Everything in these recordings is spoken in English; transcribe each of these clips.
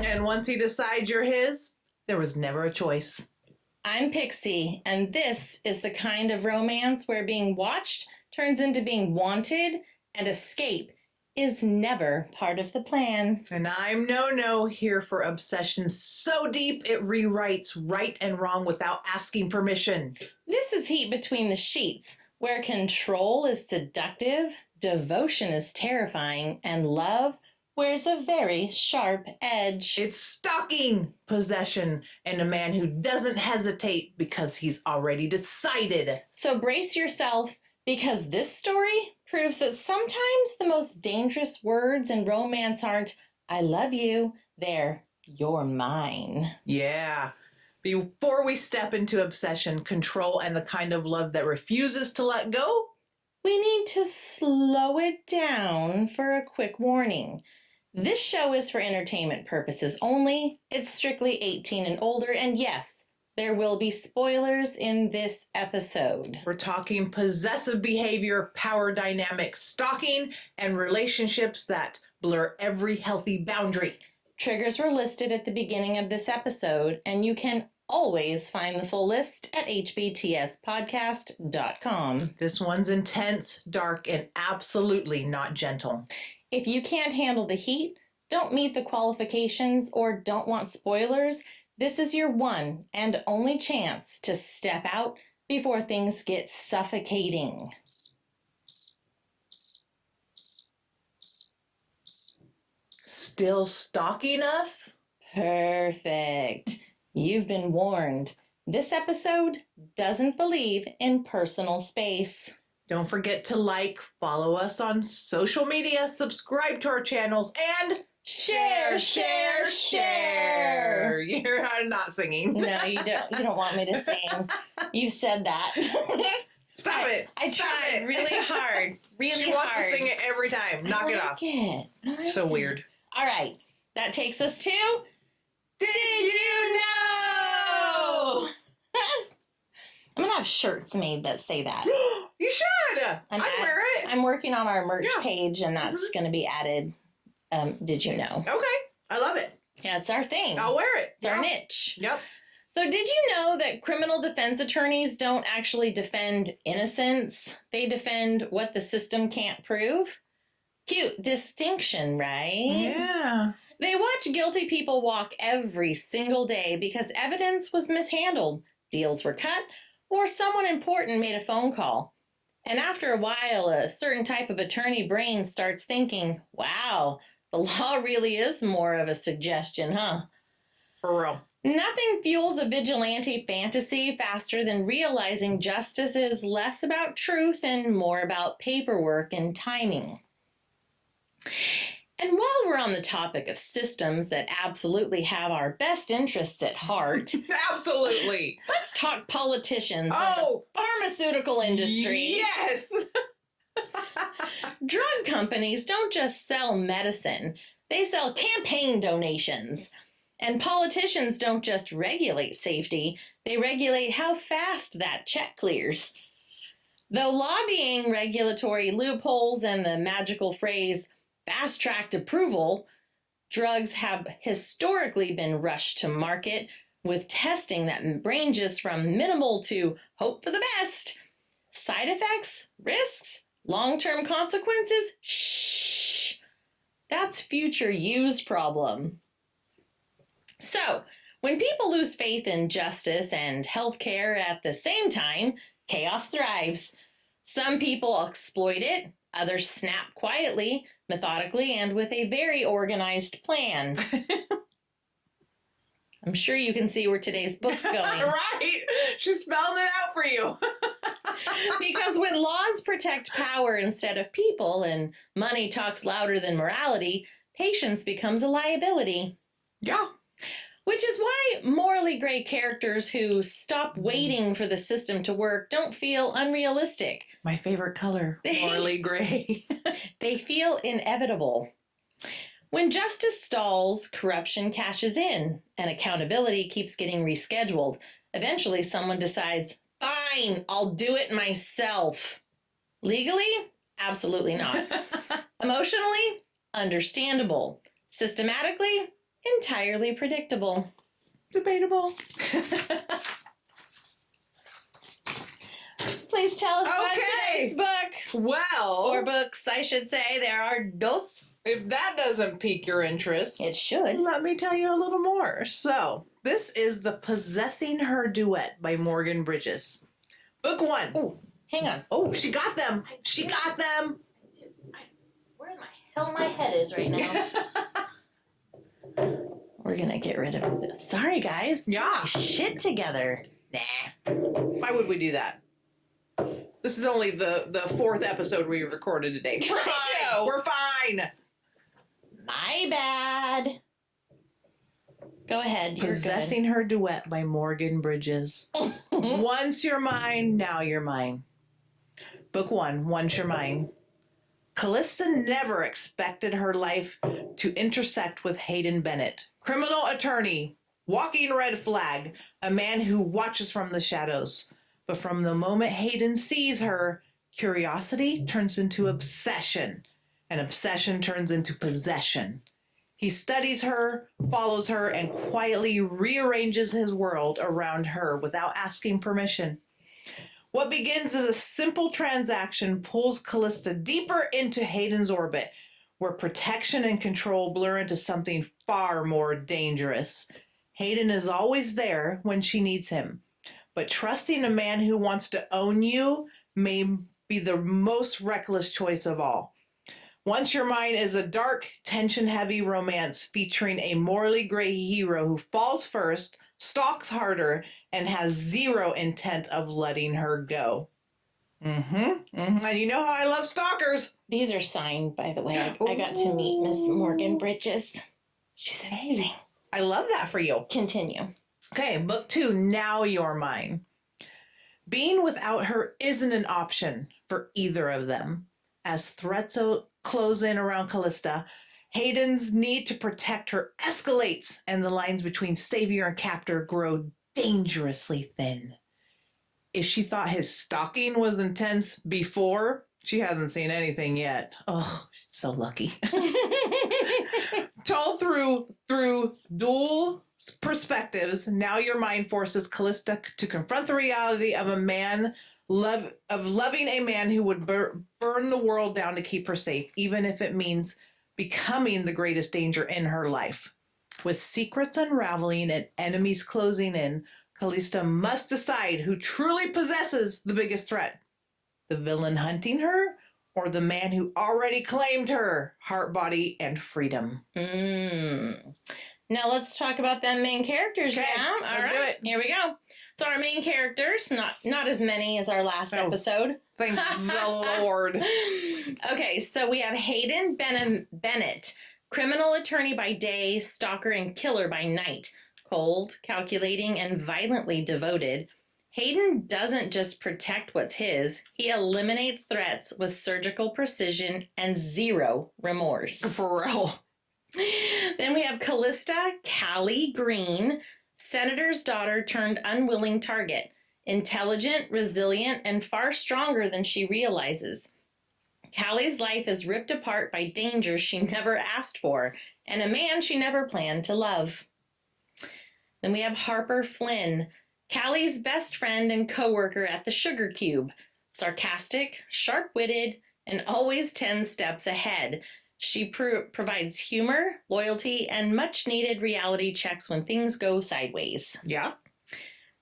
And once he decides you're his, there was never a choice. I'm Pixie, and this is the kind of romance where being watched turns into being wanted, and escape is never part of the plan. And I'm No-No, here for obsession so deep it rewrites right and wrong without asking permission. This is Heat Between the Sheets, where control is seductive, devotion is terrifying, and love wears a very sharp edge. It's stalking, possession, and a man who doesn't hesitate because he's already decided. So brace yourself, because this story proves that sometimes the most dangerous words in romance aren't, I love you, they're, you're mine. Yeah. Before we step into obsession, control, and the kind of love that refuses to let go, we need to slow it down for a quick warning. This show is for entertainment purposes only. It's strictly 18 and older, and yes, there will be spoilers in this episode. we're talking possessive behavior, power dynamics, stalking, and relationships that blur every healthy boundary. Triggers were listed at the beginning of this episode, and you can always find the full list at hbtspodcast.com. This one's intense, dark, and absolutely not gentle. If you can't handle the heat, don't meet the qualifications, or don't want spoilers, this is your one and only chance to step out before things get suffocating. Still stalking us? Perfect. You've been warned. This episode doesn't believe in personal space. Don't forget to like, follow us on social media, subscribe to our channels, and Share. You're not singing. No, you don't. You don't want me to sing. You've said that. Stop it. I Stop tried it. really hard. Really She hard. wants to sing it every time. Knock it off. I like So it. weird. All right. That takes us to... Did you know? I'm going to have shirts made that say that. You should. I'd wear it. I'm working on our merch Yeah. page, and that's going to be added. Did you know? Okay. I love it. Yeah, it's our thing. I'll wear it. It's our niche. Yep. So did you know that criminal defense attorneys don't actually defend innocence? They defend what the system can't prove? Cute distinction, right? Yeah. They watch guilty people walk every single day because evidence was mishandled, deals were cut, or someone important made a phone call. And after a while, a certain type of attorney brain starts thinking, wow, the law really is more of a suggestion, huh? For real. Nothing fuels a vigilante fantasy faster than realizing justice is less about truth and more about paperwork and timing. And while we're on the topic of systems that absolutely have our best interests at heart, Absolutely. let's talk politicians and Oh. the pharmaceutical industry. Yes. Drug companies don't just sell medicine, they sell campaign donations. And politicians don't just regulate safety, they regulate how fast that check clears. Though lobbying regulatory loopholes and the magical phrase fast-tracked approval, drugs have historically been rushed to market with testing that ranges from minimal to hope for the best. Side effects, risks, long-term consequences, shh. That's future you's problem. So, when people lose faith in justice and healthcare at the same time, chaos thrives. Some people exploit it, others snap quietly, methodically, and with a very organized plan. I'm sure you can see where today's book's going. Right. She's spelling it out for you. Because when laws protect power instead of people and money talks louder than morality, patience becomes a liability. Yeah. Which is why morally gray characters who stop waiting for the system to work don't feel unrealistic. My favorite color, morally gray. They feel inevitable. When justice stalls, corruption cashes in, and accountability keeps getting rescheduled. Eventually, someone decides, fine, I'll do it myself. Legally? Absolutely not. Emotionally? Understandable. Systematically? entirely predictable. Debatable. Please tell us about Okay. today's book. Well, Or books, I should say. There are dos. if that doesn't pique your interest, It should. let me tell you a little more. So, this is the Possessing Her Duet by Morgan Bridges. Book 1. Oh, hang on. Oh, she got them. She got them. Where the hell my head is right now? We're gonna get rid of this. Sorry, guys. Yeah. Get my shit together. Nah. Why would we do that? This is only the 4th episode we recorded today. We're I fine. know. We're fine. My bad. Go ahead. You're Possessing Her Duet by Morgan Bridges. good. Once you're mine, now you're mine. Book 1, Once You're Mine. Callista never expected her life to intersect with Hayden Bennett, criminal attorney, walking red flag, a man who watches from the shadows. But from the moment Hayden sees her, curiosity turns into obsession, and obsession turns into possession. He studies her, follows her, and quietly rearranges his world around her without asking permission. What begins as a simple transaction pulls Callista deeper into Hayden's orbit, where protection and control blur into something far more dangerous. Hayden is always there when she needs him, but trusting a man who wants to own you may be the most reckless choice of all. Once You're Mine is a dark, tension-heavy romance featuring a morally gray hero who falls first, stalks harder, and has zero intent of letting her go. And you know how I love stalkers. These are signed, by the way. I got to meet Miss Morgan Bridges. She's amazing. I love that for you. Continue. Okay, book 2, Now You're Mine. Being without her isn't an option for either of them. As threats close in around Callista, Hayden's need to protect her escalates, and the lines between savior and captor grow dangerously thin. If she thought his stalking was intense before, she hasn't seen anything yet. Oh, she's so lucky. Told through dual perspectives, Now Your Mind forces Callista to confront the reality of loving a man who would burn the world down to keep her safe, even if it means becoming the greatest danger in her life. With secrets unraveling and enemies closing in, Callista must decide who truly possesses the biggest threat. The villain hunting her, or the man who already claimed her heart, body, and freedom. Now let's talk about them main characters. Okay, now. let's do it. Here we go. So our main characters, not as many as our last episode. Thank the Lord. Okay, so we have Hayden Bennett, criminal attorney by day, stalker and killer by night. Cold, calculating, and violently devoted. Hayden doesn't just protect what's his, he eliminates threats with surgical precision and zero remorse. For real. Then we have Callista Callie Green, senator's daughter turned unwilling target. Intelligent, resilient, and far stronger than she realizes. Callie's life is ripped apart by dangers she never asked for and a man she never planned to love. Then we have Harper Flynn, Callie's best friend and co-worker at the Sugar Cube. Sarcastic, sharp-witted, and always 10 steps ahead. She provides humor, loyalty, and much-needed reality checks when things go sideways. Yeah.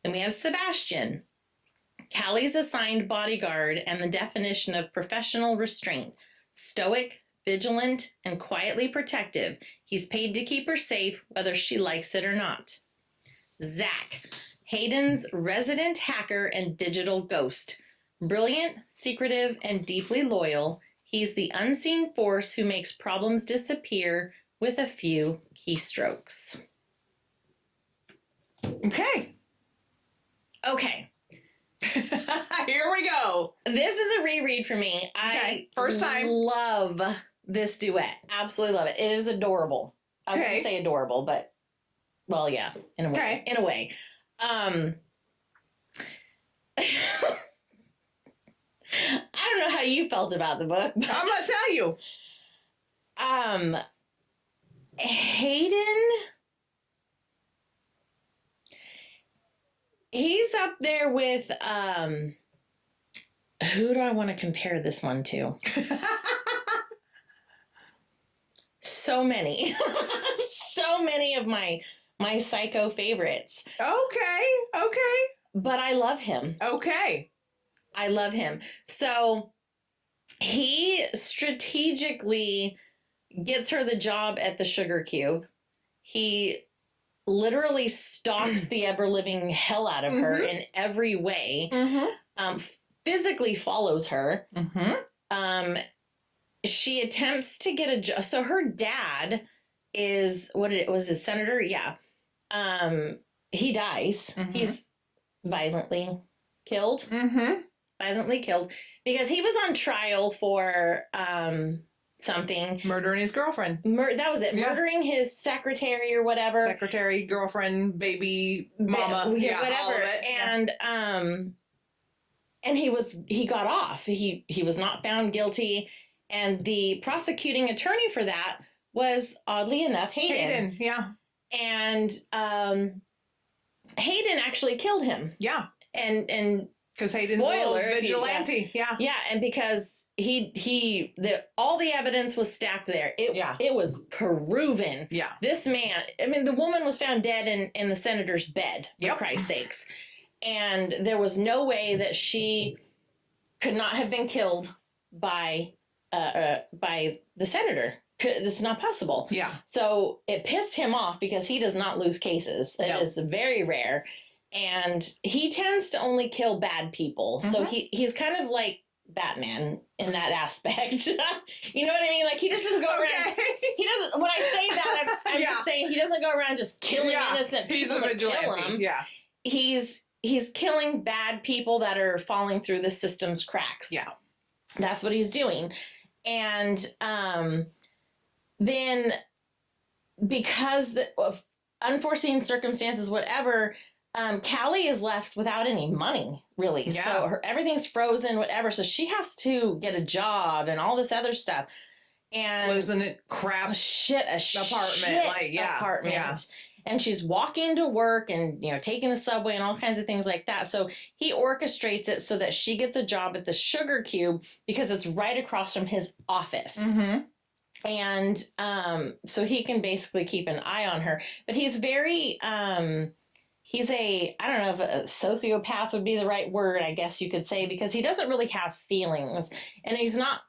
Then we have Sebastian, Callie's assigned bodyguard and the definition of professional restraint. Stoic, vigilant, and quietly protective. He's paid to keep her safe, whether she likes it or not. Zach, Hayden's resident hacker and digital ghost. Brilliant, secretive, and deeply loyal, he's the unseen force who makes problems disappear with a few keystrokes. Okay. Okay. Here we go. This is a reread for me. Okay, first time. Love this duet. Absolutely love it. It is adorable. I Okay. wouldn't say adorable, but, well, yeah, in a way. Okay. In a way. I don't know how you felt about the book, but I'm going to tell you. Hayden, he's up there with, who do I want to compare this one to? So many. So many of my psycho favorites. Okay. But I love him. Okay. I love him. So he strategically gets her the job at the Sugar Cube. He literally stalks the ever-living hell out of her in every way. Physically follows her. She attempts to get a job. So her dad is, was his senator? Yeah. He dies. He's violently killed. Violently killed because he was on trial for something. Murdering his girlfriend. That was it. Yeah. Murdering his secretary or whatever. Secretary, girlfriend, baby, mama, whatever. All of it. And he got off. He was not found guilty. And the prosecuting attorney for that was, oddly enough, Hayden. And Hayden actually killed him. Yeah. And because Hayden's a vigilante. Yeah, and because all the evidence was stacked there. It was proven. Yeah. This man, I mean, the woman was found dead in the senator's bed, for Christ's sakes. And there was no way that she could not have been killed by the senator. It's not possible. Yeah. So it pissed him off because he does not lose cases. It is very rare. And he tends to only kill bad people. So he's kind of like Batman in that aspect. You know what I mean? Like, he just doesn't go around. He doesn't, when I say that, I'm just saying he doesn't go around just killing innocent people. He's a vigilante. Kill him. Yeah. He's killing bad people that are falling through the system's cracks. Yeah. That's what he's doing. And then because of unforeseen circumstances, whatever, Callie is left without any money, really. Yeah. So everything's frozen, whatever. So she has to get a job and all this other stuff. And lives in a crap apartment. Apartment. Yeah. And she's walking to work and, taking the subway and all kinds of things like that. So he orchestrates it so that she gets a job at the Sugar Cube because it's right across from his office. And so he can basically keep an eye on her. But he's very, I don't know if a sociopath would be the right word, I guess you could say, because he doesn't really have feelings. And he's not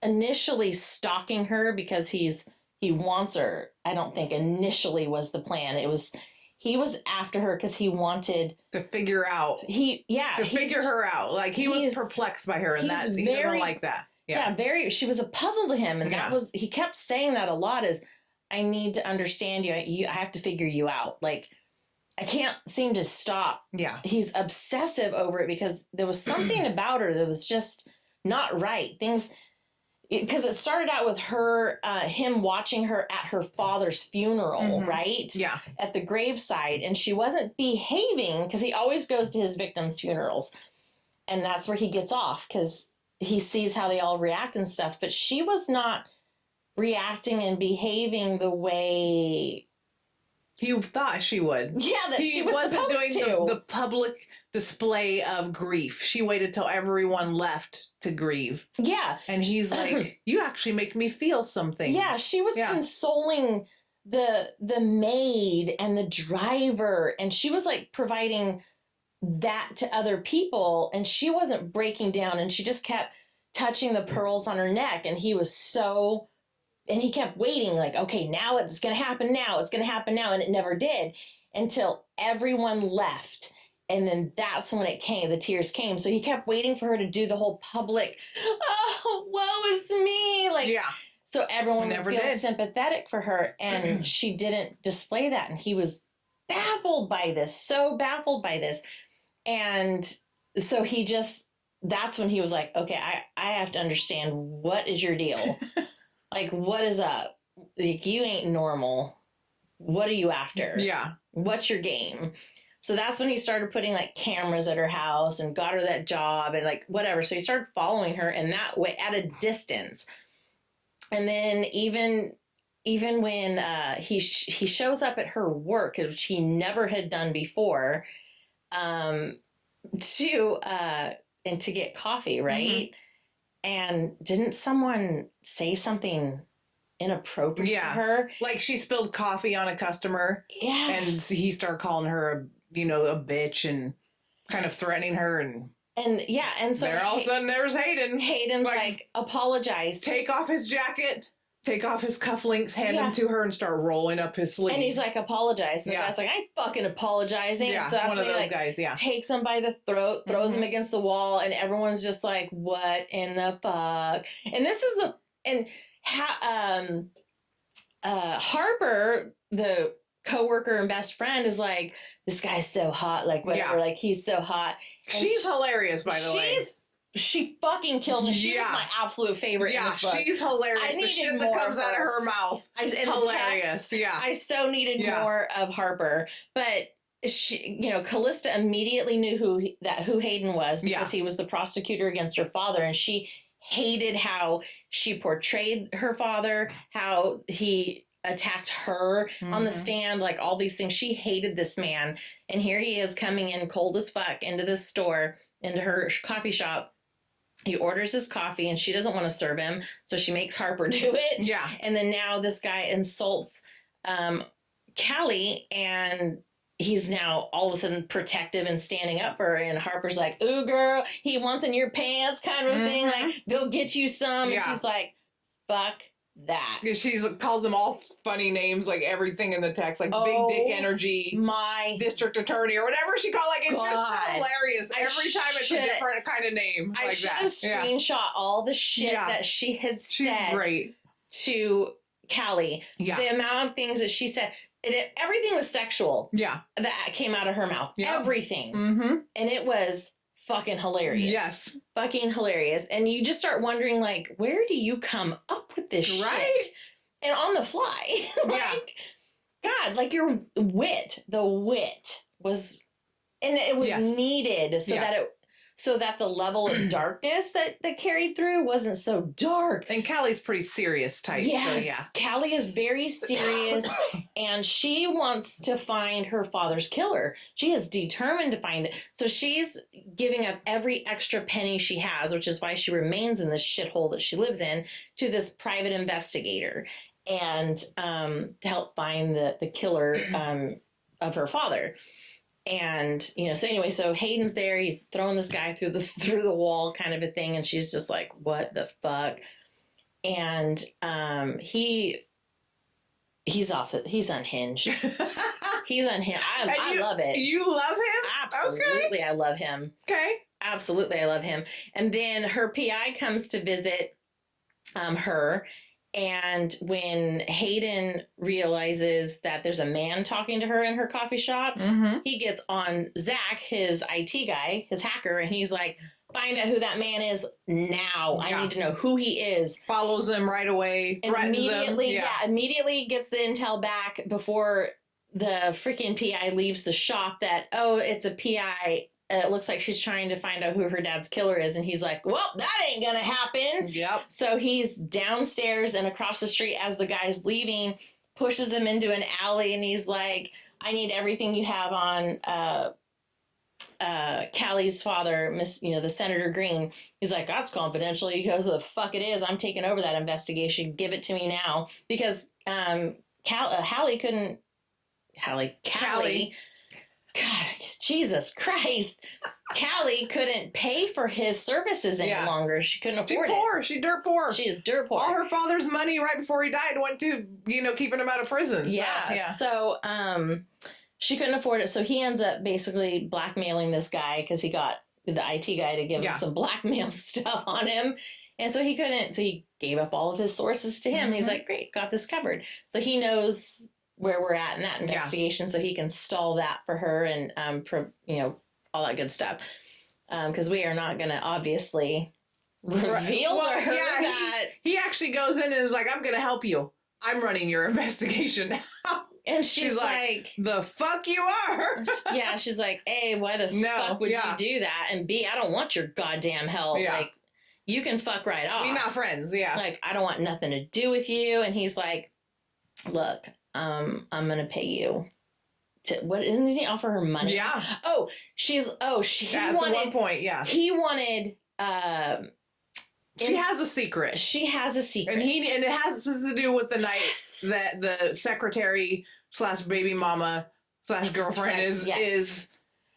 initially stalking her because he wants her. I don't think initially was the plan. He was after her because he wanted to figure out. Figure her out. Like, he was perplexed by her, and that he didn't like that. Yeah, she was a puzzle to him, and that was, he kept saying that a lot, is, I need to understand you. I have to figure you out. Like, I can't seem to stop. Yeah. He's obsessive over it because there was something about her that was just not right. Because it started out with him watching her at her father's funeral, right? Yeah. At the graveside. And she wasn't behaving because he always goes to his victims' funerals. And that's where he gets off because he sees how they all react and stuff. But she was not reacting and behaving the way he thought she would. Yeah, that she wasn't doing the public display of grief. She waited till everyone left to grieve. Yeah. And he's like, you actually make me feel something. Yeah, she was consoling the maid and the driver, and she was like providing that to other people, and she wasn't breaking down, and she just kept touching the pearls on her neck, and he kept waiting, like, okay, now it's going to happen now. It's going to happen now. And it never did until everyone left. And then that's when it came. The tears came. So he kept waiting for her to do the whole public, oh, woe is me. Like, so everyone would feel sympathetic for her. And she didn't display that. And he was baffled by this, so baffled by this. And so that's when he was like, okay, I have to understand, what is your deal? Like, what is up? Like, you ain't normal. What are you after? Yeah. What's your game? So that's when he started putting, like, cameras at her house and got her that job and, like, whatever. So he started following her in that way at a distance. And then even even when he shows up at her work, which he never had done before, to get coffee, right? And didn't someone say something inappropriate to her? Like she spilled coffee on a customer. Yeah. And he started calling her a bitch and kind of threatening her, and so there all of a sudden there's Hayden. Hayden's like apologize. Take off his jacket, take off his cufflinks, hand them to her, and start rolling up his sleeve. And he's like, apologize. And the guy's like, I ain't fucking apologizing. Yeah, so that's one of those guys, takes him by the throat, throws him against the wall, and everyone's just like, what in the fuck? And this is Harper, the coworker and best friend, is like, this guy's so hot, like whatever, like he's so hot. And she's hilarious, by the way. She fucking kills him. She was my absolute favorite in this book. She's hilarious. The shit that comes out of her mouth. Hilarious. I so needed more of Harper. But she, Callista immediately knew who Hayden was, because he was the prosecutor against her father, and she hated how she portrayed her father, how he attacked her on the stand, like all these things. She hated this man. And here he is coming in cold as fuck into this store, into her coffee shop. He orders his coffee and she doesn't want to serve him. So she makes Harper do it. Yeah. And then now this guy insults Callie, and he's now all of a sudden protective and standing up for her. And Harper's like, ooh, girl, he wants in your pants kind of thing. Like, go get you some. And she's like, fuck that. She calls them all funny names, like everything in the text, like big dick energy, my district attorney, or whatever she called. Like, it's just hilarious. Every time it's a different kind of name. I should have screenshot all the shit that she had said to Callie. The amount of things that she said. Everything was sexual. Yeah. That came out of her mouth. Everything. And it was fucking hilarious. Yes. Fucking hilarious. And you just start wondering, like, where do you come up with this shit? And on the fly. God, like the wit was, and it was needed so that the level of darkness that carried through wasn't so dark. And Callie's pretty serious type. Yes, so Callie is very serious, and she wants to find her father's killer. She is determined to find it. So she's giving up every extra penny she has, which is why she remains in this shithole that she lives in, to this private investigator, and to help find the killer of her father. And, so anyway, so Hayden's there, he's throwing this guy through the wall kind of a thing. And she's just like, what the fuck? And, he's unhinged. He's unhinged. I love it. You love him? Absolutely. Okay. I love him. Okay. Absolutely. I love him. And then her PI comes to visit, her. And when Hayden realizes that there's a man talking to her in her coffee shop, he gets on Zach, his IT guy, his hacker, and he's like, find out who that man is now. I need to know who he is. Follows him right away. Immediately, immediately gets the intel back before the freaking PI leaves the shop that, it's a PI. It looks like she's trying to find out who her dad's killer is. And he's like, well, that ain't going to happen. Yep. So he's downstairs and across the street as the guy's leaving, pushes him into an alley. And he's like, I need everything you have on Callie's father, the Senator Green. He's like, that's confidential. He goes, the fuck it is. I'm taking over that investigation. Give it to me now. Because Callie. God, Jesus Christ. Callie couldn't pay for his services any longer. She couldn't afford it. She's dirt poor. She is dirt poor. All her father's money right before he died went to, keeping him out of prison. So she couldn't afford it. So he ends up basically blackmailing this guy because he got the IT guy to give him some blackmail stuff on him. And so he couldn't. So he gave up all of his sources to him. He's like, great, got this covered. So he knows where we're at in that investigation, so he can stall that for her and, all that good stuff. Because we are not going to obviously reveal to her that... He actually goes in and is like, I'm going to help you. I'm running your investigation now. And she's like... The fuck you are? She's like, A, why the fuck would you do that? And B, I don't want your goddamn help. Yeah. Like, you can fuck right off. We're not friends, Like, I don't want nothing to do with you. And he's like... look, I'm going to pay you. What isn't he offer her money? Yeah. She At wanted, one point, yeah. He wanted, she has a secret. She has a secret. And it has to do with the night that the secretary / baby mama / girlfriend is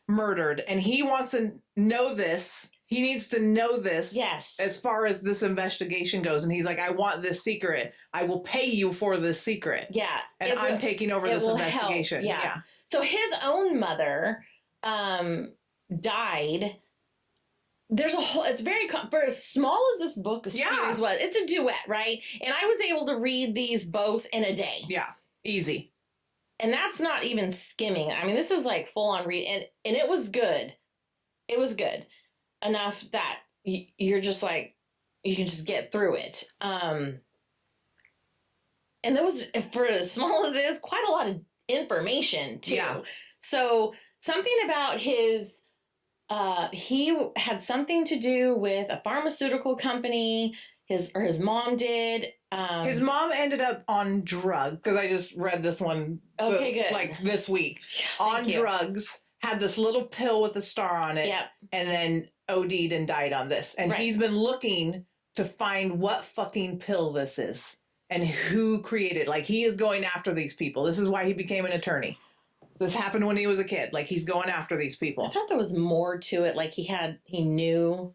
murdered. And he wants to know this. He needs to know this. Yes. As far as this investigation goes. And he's like, I want this secret. I will pay you for this secret. Yeah. And I'm taking over this investigation. Yeah. So his own mother died. There's a whole, it's very, for as small as this book series was, it's a duet, right? And I was able to read these both in a day. Yeah. Easy. And that's not even skimming. I mean, this is like full on read. And it was good. It was good enough that you're just like, you can just get through it. And that was, for as small as it is, quite a lot of information too. Yeah. So something about his, he had something to do with a pharmaceutical company. His mom did. His mom ended up on drugs, because I just read this one. Okay, good. Like this week. On drugs, had this little pill with a star on it. Yep. And then OD'd and died on this. And he's been looking to find what fucking pill this is and who created. Like, he is going after these people. This is why he became an attorney. This happened when he was a kid. Like, he's going after these people. I thought there was more to it. Like, he knew.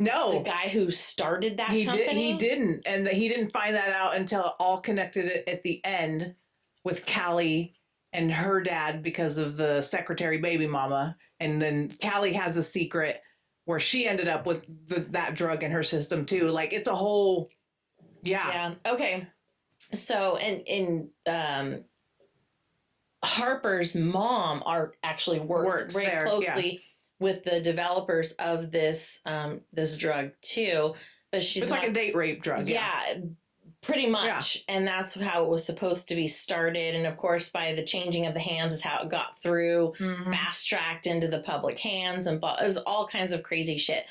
No. The guy who started that company? He didn't. And he didn't find that out until it all connected at the end with Callie and her dad because of the secretary baby mama. And then Callie has a secret where she ended up with that drug in her system too. Like, it's a whole, Yeah. Okay. So, and Harper's mom actually works very there, closely with the developers of this this drug too, but it's like a date rape drug. Yeah, pretty much. Yeah. And that's how it was supposed to be started. And of course, by the changing of the hands is how it got through, fast tracked into the public hands, and it was all kinds of crazy shit.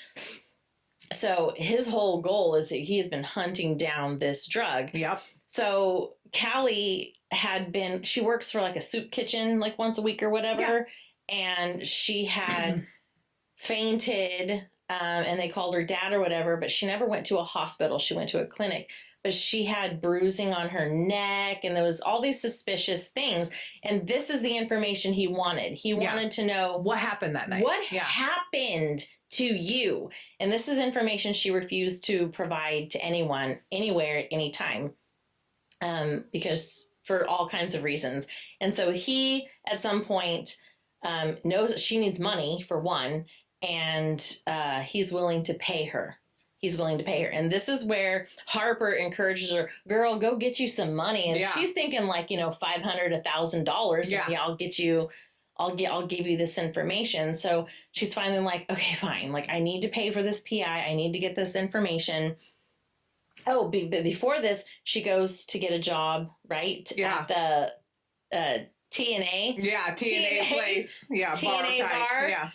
So his whole goal is that he has been hunting down this drug. Yep. So Callie she works for like a soup kitchen like once a week or whatever. Yeah. And she had fainted and they called her dad or whatever, but she never went to a hospital. She went to a clinic, but she had bruising on her neck and there was all these suspicious things. And this is the information he wanted. He wanted to know what happened that night. What happened to you? And this is information she refused to provide to anyone, anywhere, at any time. Because for all kinds of reasons. And so he, at some point, knows that she needs money, for one, and he's willing to pay her. And this is where Harper encourages her, girl, go get you some money. And she's thinking like, $500, $1,000. Yeah. I'll give you this information. So she's finally like, okay, fine. Like, I need to pay for this PI. I need to get this information. Oh, but before this, she goes to get a job, right? Yeah. At the TNA. Yeah, TNA place. Yeah, TNA bar. Yeah.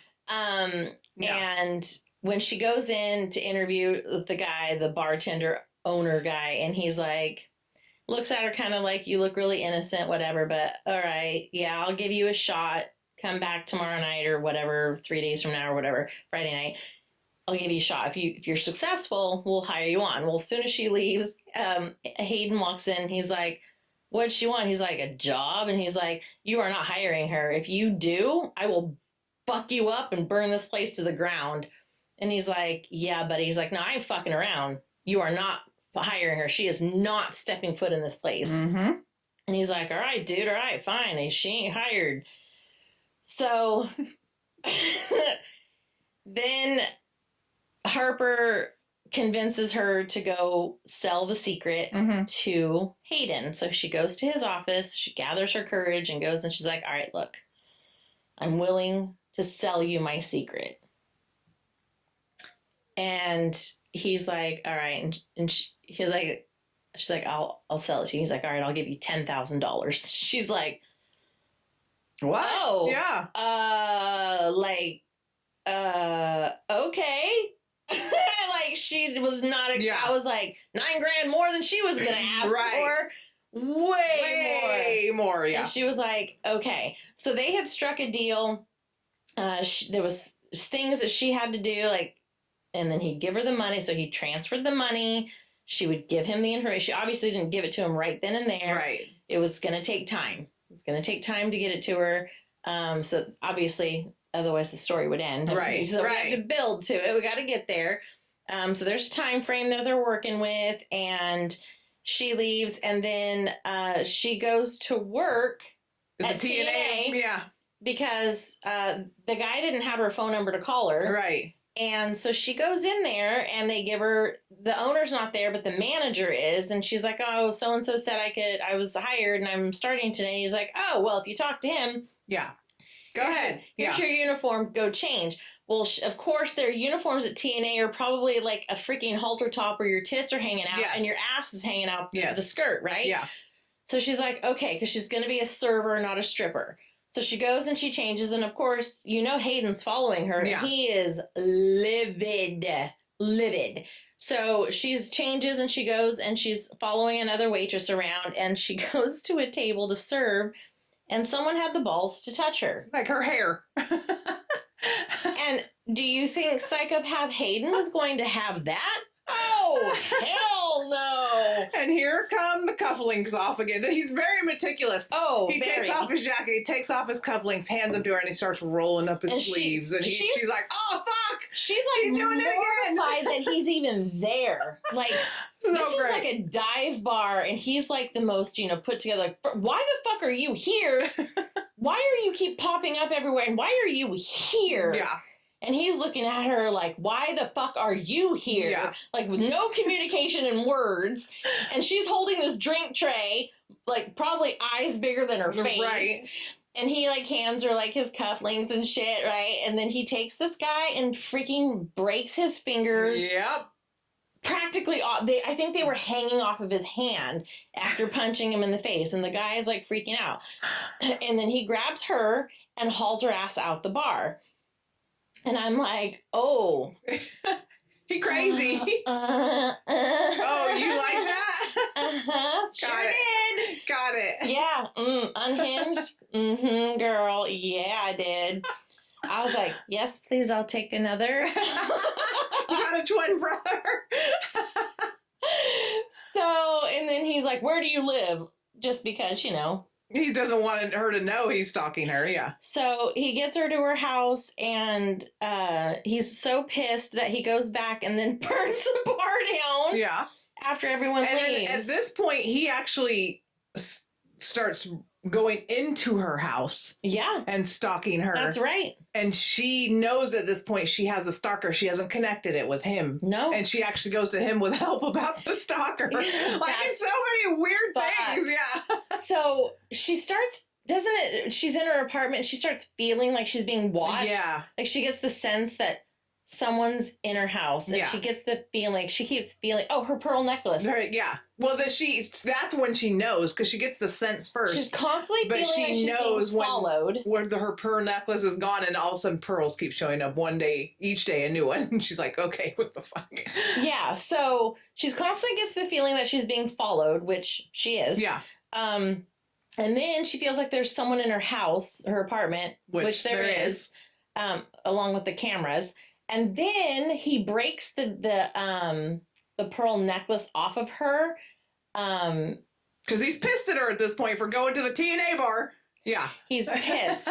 And when she goes in to interview with the guy, the bartender owner guy, and he's like, looks at her kind of like, you look really innocent, whatever, but all right, yeah, I'll give you a shot. Come back tomorrow night or whatever, 3 days from now or whatever, Friday night. I'll give you a shot. If you're successful, we'll hire you on. Well, as soon as she leaves, Hayden walks in. He's like, what'd she want? He's like, a job? And he's like, you are not hiring her. If you do, I will buck you up and burn this place to the ground. And he's like, yeah, but he's like, no, I ain't fucking around. You are not hiring her. She is not stepping foot in this place. Mm-hmm. And he's like, all right, dude, all right, fine. And she ain't hired. So then Harper convinces her to go sell the secret to Hayden. So she goes to his office, she gathers her courage and goes, and she's like, all right, look, I'm willing to sell you my secret. And he's like, all right. And she's like, I'll sell it to you. He's like, all right, I'll give you $10,000. She's like, what? Oh, yeah. Okay. Like, she was not I was like $9,000 more than she was gonna ask for. Way more, yeah. And she was like, okay. So they had struck a deal. There was things that she had to do, like, and then he'd give her the money. So he transferred the money. She would give him the information. She obviously didn't give it to him right then and there. Right. It was going to take time. It was going to take time to get it to her. So obviously, otherwise the story would end. Right. So we have to build to it. We got to get there. So there's a time frame that they're working with, and she leaves, and then she goes to work at the TNA. Yeah. Because the guy didn't have her phone number to call her. Right. And so she goes in there, and they give her, the owner's not there, but the manager is. And she's like, oh, so-and-so said I was hired and I'm starting today. He's like, oh, well, if you talk to him. Yeah. Go ahead. Here's your uniform. Go change. Well, of course, their uniforms at TNA are probably like a freaking halter top where your tits are hanging out and your ass is hanging out the skirt, right? Yeah. So she's like, okay, because she's going to be a server, not a stripper. So she goes and she changes. And of course, Hayden's following her. Yeah. And he is livid. So she changes and she goes and she's following another waitress around. And she goes to a table to serve. And someone had the balls to touch her. Like her hair. And do you think Psychopath Hayden was going to have that? Oh, hell no. And here come the cufflinks off again. He's very meticulous. Oh, he takes off his jacket, he takes off his cufflinks, hands them to her, and he starts rolling up his sleeves. And she's like, oh, fuck. She's like, he's doing it again. That he's even there. Like, this is like a dive bar, and he's like the most, put together. Like, why the fuck are you here? Why are you keep popping up everywhere? And why are you here? Yeah. And he's looking at her like, why the fuck are you here? Yeah. Like, with no communication in words. And she's holding this drink tray, like, probably eyes bigger than her face. Right. And he, like, hands her, like, his cufflinks and shit, right? And then he takes this guy and freaking breaks his fingers. Yep. Practically, I think they were hanging off of his hand after punching him in the face. And the guy's, like, freaking out. And then he grabs her and hauls her ass out the bar. And I'm like, oh. He crazy. Oh, you like that? Uh-huh. Got it. Yeah. Unhinged. Mm-hmm, girl. Yeah, I did. I was like, yes, please, I'll take another. You got a twin brother. So, and then he's like, where do you live? Just because, He doesn't want her to know he's stalking her, yeah. So he gets her to her house, and he's so pissed that he goes back and then burns the bar down. Yeah. After everyone leaves. And at this point, he actually starts going into her house. Yeah. And stalking her. That's right. And she knows at this point she has a stalker. She hasn't connected it with him. No. And she actually goes to him with help about the stalker. Like, it's so many weird things. Yeah. So she starts, she's in her apartment and she starts feeling like she's being watched. Yeah. Like she gets the sense that someone's in her house. And she gets the feeling, she keeps feeling, oh, her pearl necklace. Yeah. Well, that's when she knows, because she gets the sense first. She's constantly feeling like she's being followed. Where her pearl necklace is gone, and all of a sudden pearls keep showing up each day a new one. And she's like, okay, what the fuck? Yeah, so she's constantly gets the feeling that she's being followed, which she is. Yeah. And then she feels like there's someone in her house, her apartment, which there is, along with the cameras. And then he breaks the pearl necklace off of her. Because he's pissed at her at this point for going to the TNA bar. Yeah. He's pissed.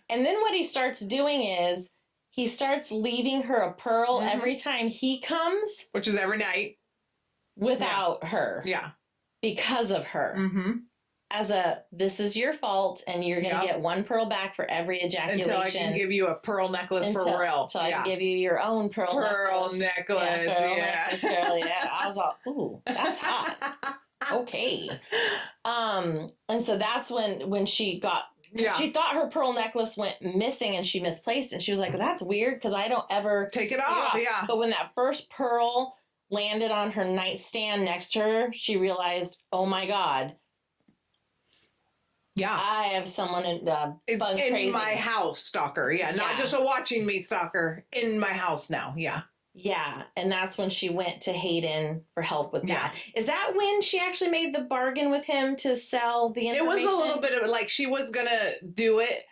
And then what he starts doing is he starts leaving her a pearl every time he comes. Which is every night. Without her. Yeah. Because of her. Mm-hmm. As this is your fault, and you're going to get one pearl back for every ejaculation. Until I can give you a pearl necklace for real. Until I can give you your own pearl necklace. Necklace, girl, yeah. I was like, ooh, that's hot. Okay. And so that's when she got... She thought her pearl necklace went missing and she misplaced it. And she was like, that's weird because I don't ever... Take it off, yeah. But when that first pearl landed on her nightstand next to her, she realized, oh my God... Yeah. I have someone in crazy. My house stalker. Yeah. Not just a watching me stalker. In my house now. Yeah. Yeah, and that's when she went to Hayden for help with Yeah. that. Is that when she actually made the bargain with him to sell the It information? was a little bit of like she was gonna do it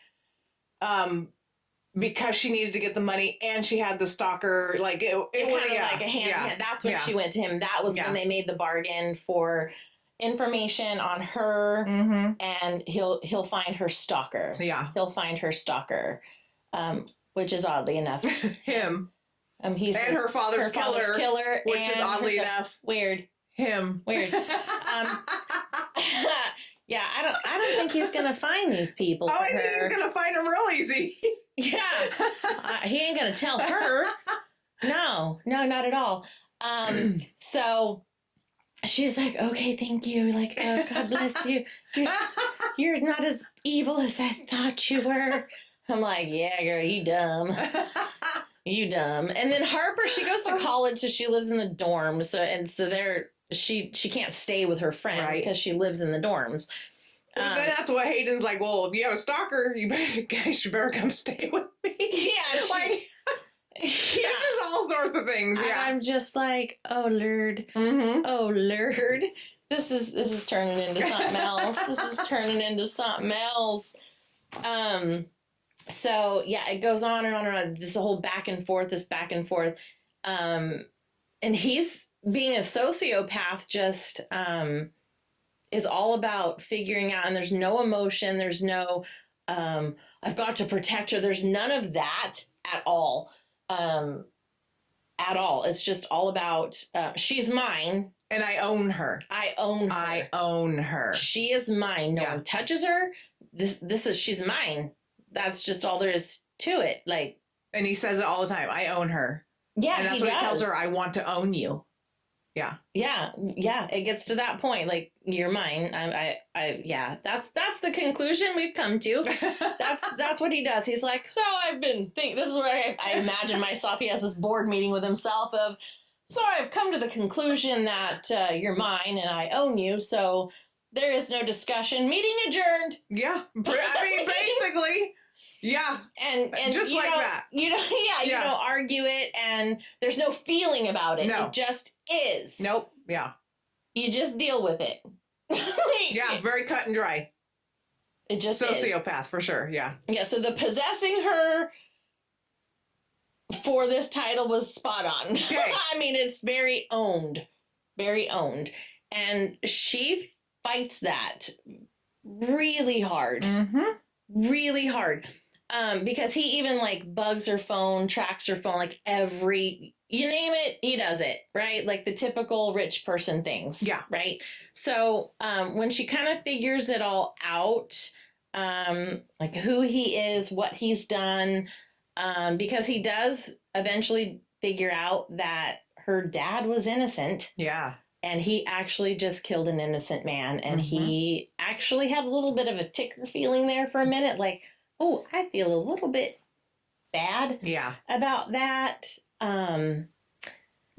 because she needed to get the money and she had the stalker. Like it was kind of like a hand. Yeah. That's when she went to him. That was when they made the bargain for information on her, and he'll find her stalker. Yeah, he'll find her stalker, which is oddly enough him. He's and her father's killer, which is oddly enough weird. Him. Weird. Yeah, I don't think he's gonna find these people. Oh, I think he's gonna find them real easy. Yeah, he ain't gonna tell her. No, not at all. So she's like, okay, thank you. Like, oh, God bless you. You're not as evil as I thought you were. I'm like, yeah, girl, you dumb. You dumb. And then Harper, she goes to college, so she lives in the dorms. So there, she can't stay with her friend because she lives in the dorms. Then that's what Hayden's like. Well, if you have a stalker, you better come stay with me. Yeah, it's just all sorts of things. Yeah, and I'm just like, oh Lord, oh Lord, this is turning into something else. This is turning into something else. So yeah, it goes on and on and on. This whole back and forth, and he's being a sociopath. Just is all about figuring out, and there's no emotion. There's no, I've got to protect her. There's none of that at all. At all. It's just all about, she's mine. And I own her. I own her. I own her. She is mine. No one touches her. She's mine. That's just all there is to it. Like, and he says it all the time. I own her. Yeah, and that's what he tells her. I want to own you. Yeah. Yeah. It gets to that point. Like, you're mine. Yeah. That's the conclusion we've come to. That's what he does. He's like, so I've been thinking. This is where I imagine myself. He has this board meeting with himself of, so I've come to the conclusion that you're mine and I own you. So there is no discussion. Meeting adjourned. Yeah. I mean, basically. Yeah. And just like that. You don't argue it, and there's no feeling about it. No. It just is. Nope. Yeah. You just deal with it. Yeah, very cut and dry. It just sociopath is. For sure. Yeah. Yeah, so the possessing her for this title was spot on. Okay. I mean, it's very owned. Very owned. And she fights that really hard. Really hard. Because he even like bugs her phone, tracks her phone, like you name it, he does it, right? Like the typical rich person things. Yeah. Right. So, when she kind of figures it all out, like who he is, what he's done, because he does eventually figure out that her dad was innocent. Yeah. And he actually just killed an innocent man. And he actually had a little bit of a ticker feeling there for a minute. Like, oh, I feel a little bit bad about that. But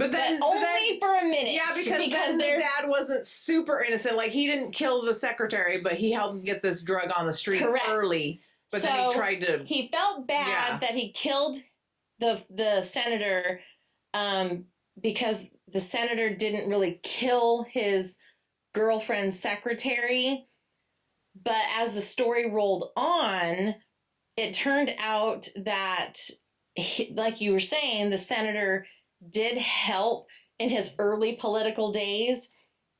only for a minute. Yeah, because the dad wasn't super innocent. Like, he didn't kill the secretary, but he helped get this drug on the street early. But so then he tried to... He felt bad that he killed the senator because the senator didn't really kill his girlfriend's secretary. But as the story rolled on, it turned out that, like you were saying, the senator did help in his early political days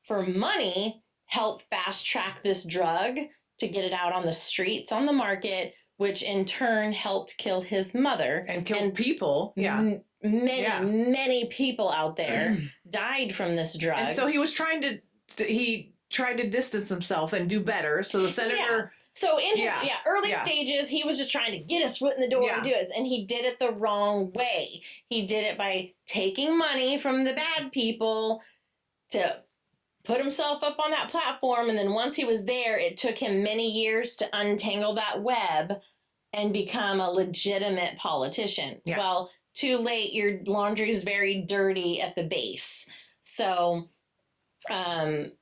for money, help fast track this drug to get it out on the streets, on the market, which in turn helped kill his mother. And kill people. Yeah. Many people out there died from this drug. And so he was trying he tried to distance himself and do better. So the senator... Yeah. So in his early stages, he was just trying to get his foot in the door and do it. And he did it the wrong way. He did it by taking money from the bad people to put himself up on that platform. And then once he was there, it took him many years to untangle that web and become a legitimate politician. Yeah. Well, too late. Your laundry is very dirty at the base. So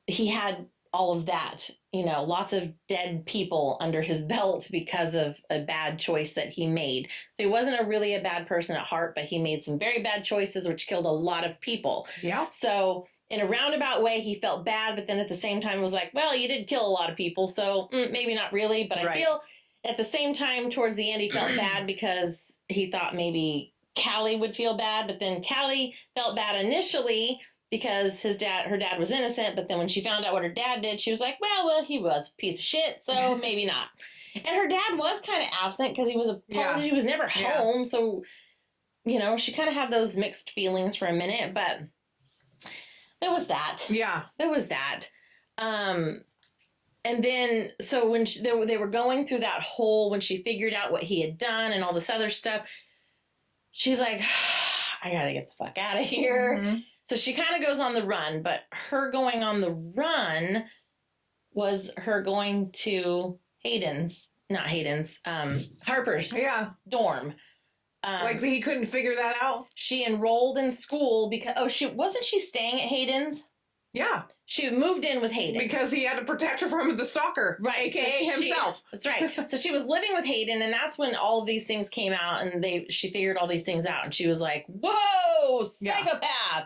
he had all of that, lots of dead people under his belt because of a bad choice that he made. So he wasn't really a bad person at heart, but he made some very bad choices, which killed a lot of people. Yeah. So in a roundabout way, he felt bad, but then at the same time was like, well, you did kill a lot of people, so maybe not really. But I feel at the same time, towards the end, he felt bad because he thought maybe Callie would feel bad, but then Callie felt bad initially because her dad was innocent, but then when she found out what her dad did, she was like, well, he was a piece of shit, so maybe not. And her dad was kind of absent because he was he was never home, so, she kind of had those mixed feelings for a minute, but there was that. Yeah. There was that. And then, so when they were going through that whole, when she figured out what he had done and all this other stuff, she's like, I gotta get the fuck out of here. Mm-hmm. So she kind of goes on the run, but her going on the run was her going to Harper's dorm. Like he couldn't figure that out? She enrolled in school because, wasn't she staying at Hayden's? Yeah. She moved in with Hayden. Because he had to protect her from the stalker. Right. AKA himself. That's right. So she was living with Hayden, and that's when all of these things came out, and she figured all these things out, and she was like, whoa, psychopath. Yeah.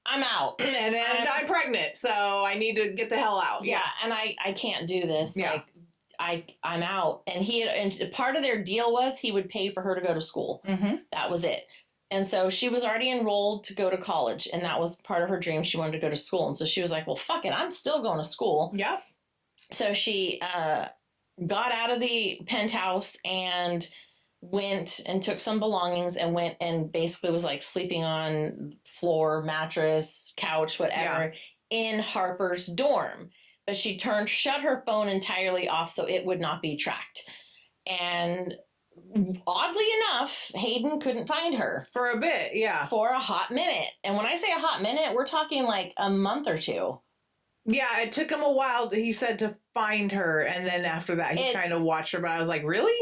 I'm out. And then I'm pregnant, so I need to get the hell out. Yeah, and I can't do this. Yeah. Like, I'm out. And part of their deal was he would pay for her to go to school. Mm-hmm. That was it. And so she was already enrolled to go to college, and that was part of her dream. She wanted to go to school. And so she was like, well, fuck it. I'm still going to school. Yeah. So she got out of the penthouse and went and took some belongings and went and basically was like sleeping on floor, mattress, couch, whatever, in Harper's dorm. But she shut her phone entirely off so it would not be tracked. And oddly enough, Hayden couldn't find her. For a bit, yeah. For a hot minute. And when I say a hot minute, we're talking like a month or two. Yeah, it took him a while, he said, to find her. And then after that, he kind of watched her. But I was like, really?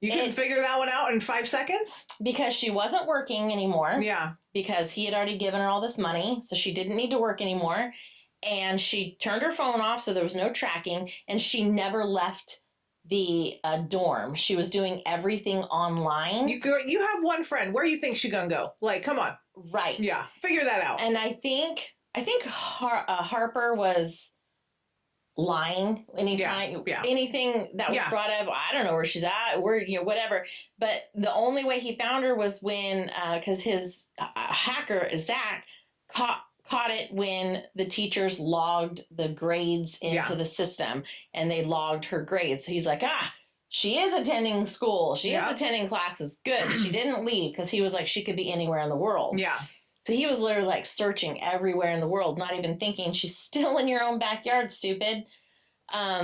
You couldn't figure that one out in 5 seconds? Because she wasn't working anymore. Yeah. Because he had already given her all this money. So she didn't need to work anymore. And she turned her phone off, so there was no tracking. And she never left the dorm. She was doing everything online. You have one friend. Where do you think she's gonna go? Like, come on. Right. Yeah. Figure that out. And I think Harper was lying anytime. Yeah. Anything that was brought up. I don't know where she's at. Whatever. But the only way he found her was when because his hacker Zach caught it when the teachers logged the grades into the system, and they logged her grades. So he's like, she is attending school. She is attending classes. Good. She didn't leave, because he was like, she could be anywhere in the world. Yeah. So he was literally like searching everywhere in the world, not even thinking, she's still in your own backyard, stupid. I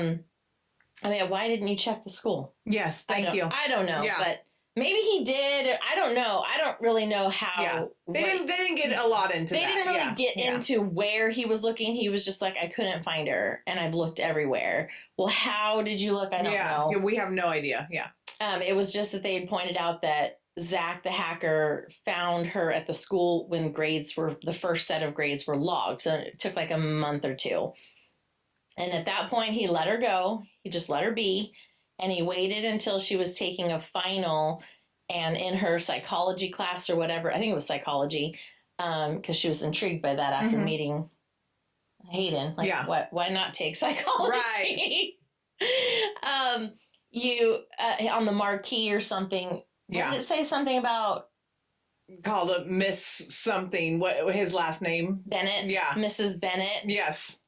mean, why didn't you check the school? Yes, thank you. I don't know, but maybe he did. I don't know. I don't really know how. Yeah. They didn't get a lot into that. They didn't really get into where he was looking. He was just like, I couldn't find her, and I've looked everywhere. Well, how did you look? I don't know. Yeah, we have no idea. Yeah. It was just that they had pointed out that Zach, the hacker, found her at the school when the first set of grades were logged. So it took like a month or two. And at that point, he let her go. He just let her be. And he waited until she was taking a final, and in her psychology class or whatever, I think it was psychology, because she was intrigued by that after meeting Hayden. Like, why not take psychology? Right. You, on the marquee or something, did it say something about? Called a Miss something. What his last name? Bennett. Yeah. Mrs. Bennett. Yes.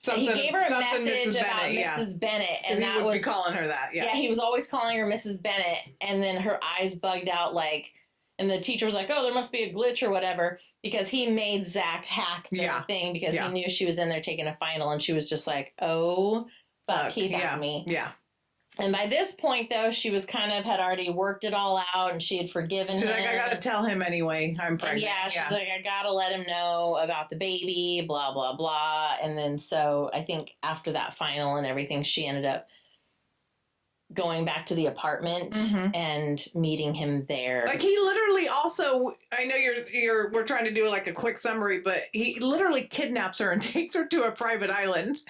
He gave her a message about Mrs. Bennett, and that would be calling her that. Yeah. Yeah, he was always calling her Mrs. Bennett, and then her eyes bugged out, like, and the teacher was like, "Oh, there must be a glitch or whatever," because he made Zach hack the thing because he knew she was in there taking a final, and she was just like, "Oh, fuck, he found me." Yeah. And by this point, though, she was had already worked it all out, and she had forgiven him. She's like, I gotta tell him anyway, I'm pregnant. And she's like, I gotta let him know about the baby, blah, blah, blah. And then so I think after that final and everything, she ended up going back to the apartment and meeting him there. Like he literally also, I know we're trying to do like a quick summary, but he literally kidnaps her and takes her to a private island.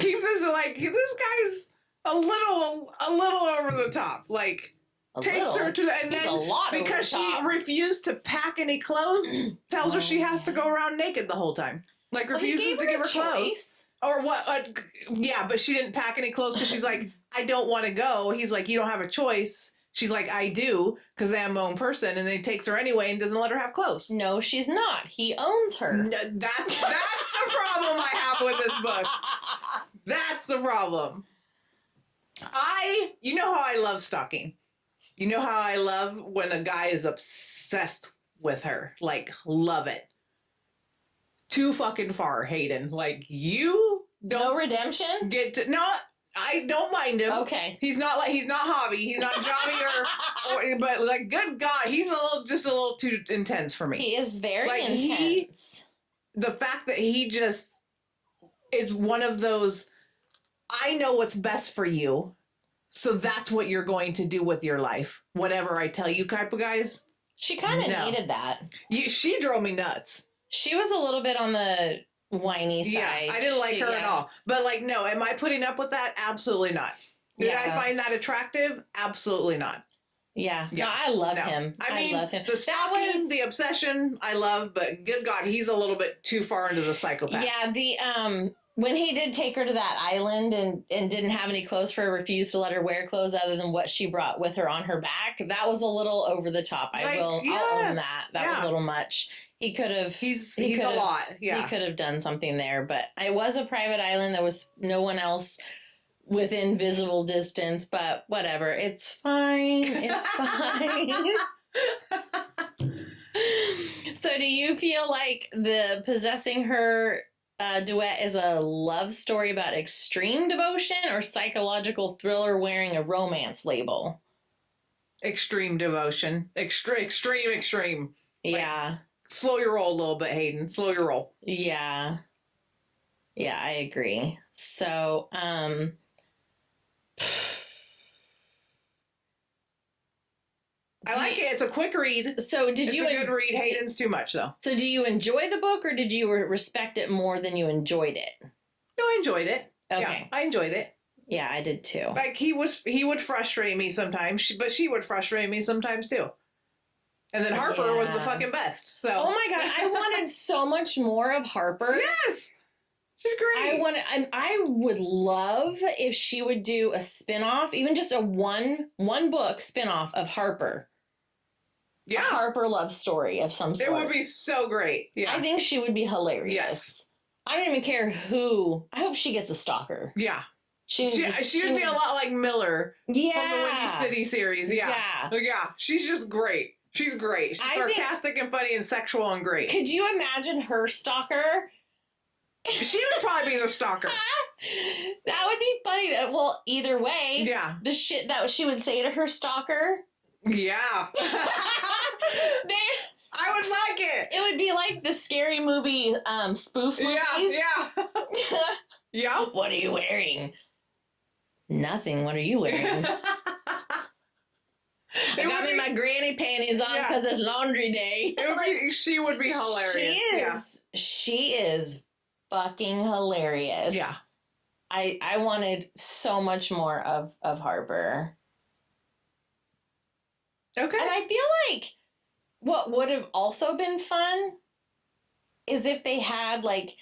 Keeps this like, this guy's a little over the top. Like takes her to the, and then because she refused to pack any clothes, tells her she has to go around naked the whole time. Like refuses to give her clothes. Or what? Yeah, but she didn't pack any clothes because she's like, I don't want to go. He's like, you don't have a choice. She's like, I do, because I'm my own person. And then he takes her anyway and doesn't let her have clothes. No, she's not. He owns her. No, that's the problem I have with this book. That's the problem. You know how I love stalking. You know how I love when a guy is obsessed with her. Like, love it. Too fucking far, Hayden. Like, you don't... No redemption? No, I don't mind him. Okay. He's not Hobby. He's not Johnny but like, good God, he's just a little too intense for me. He is very intense. The fact that he just is one of those, I know what's best for you, so that's what you're going to do with your life. Whatever I tell you type of guys. She kind of needed that. She drove me nuts. She was a little bit on the whiny side. Yeah, I didn't like her at all. But like, no, am I putting up with that? Absolutely not. Did I find that attractive? Absolutely not. Yeah. No, I love him. I mean, love him. The stalking, the obsession, I love, but good God, he's a little bit too far into the psychopath. Yeah, when he did take her to that island and didn't have any clothes for her, refused to let her wear clothes other than what she brought with her on her back, that was a little over the top. I'll own that. That was a little much. He could have. He's a lot. Yeah. He could have done something there, but it was a private island. There was no one else within visible distance, but whatever. It's fine. It's fine. So do you feel like the Possessing Her Duet is a love story about extreme devotion or psychological thriller wearing a romance label? Extreme devotion. Extreme. Yeah. Like, slow your roll a little bit, Hayden. Slow your roll. Yeah. Yeah, I agree. So, I like it. It's a quick read. So it's a good read. Hayden's too much, though. So do you enjoy the book, or did you respect it more than you enjoyed it? No, I enjoyed it. Okay. Yeah, I enjoyed it. Yeah, I did too. Like, he would frustrate me sometimes, but she would frustrate me sometimes, too. And then Harper was the fucking best. So. Oh my God, I wanted so much more of Harper. Yes! She's great. I would love if she would do a spinoff, even just a one book spinoff of Harper. Yeah. A Harper love story of some sort. It would be so great. Yeah. I think she would be hilarious. Yes. I don't even care who. I hope she gets a stalker. Yeah. She would be a lot like Miller. Yeah. From the Windy City series. Yeah. Yeah. She's just great. She's great. She's sarcastic and funny and sexual and great. Could you imagine her stalker? She would probably be the stalker. That would be funny. Well, either way. Yeah. The shit that she would say to her stalker. Yeah. I would like it. It would be like the Scary Movie spoof movies. Yeah. Yeah. What are you wearing? Nothing. What are you wearing? I got me my granny panties on because it's laundry day. She would be hilarious. She is fucking hilarious. Yeah. I wanted so much more of Harper. Okay. And I feel like what would have also been fun is if they had like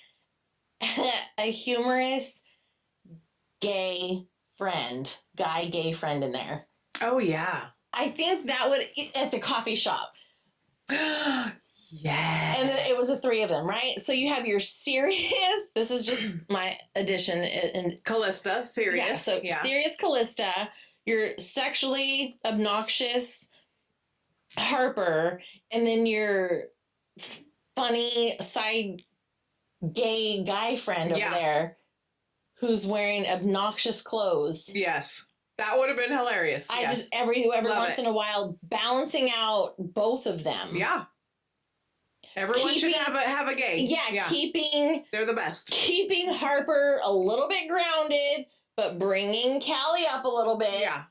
a humorous guy gay friend in there. Oh, yeah. I think that would, at the coffee shop. Yes. And then it was the three of them, right? So you have your serious, this is just my addition. And Callista, serious. Yeah, so serious Callista, your sexually obnoxious Harper, and then your funny side gay guy friend over there who's wearing obnoxious clothes. Yes. That would have been hilarious. I just every once in a while balancing out both of them. Yeah. Everyone should have a gay. Yeah, keeping they're the best. Keeping Harper a little bit grounded, but bringing Callie up a little bit. Yeah.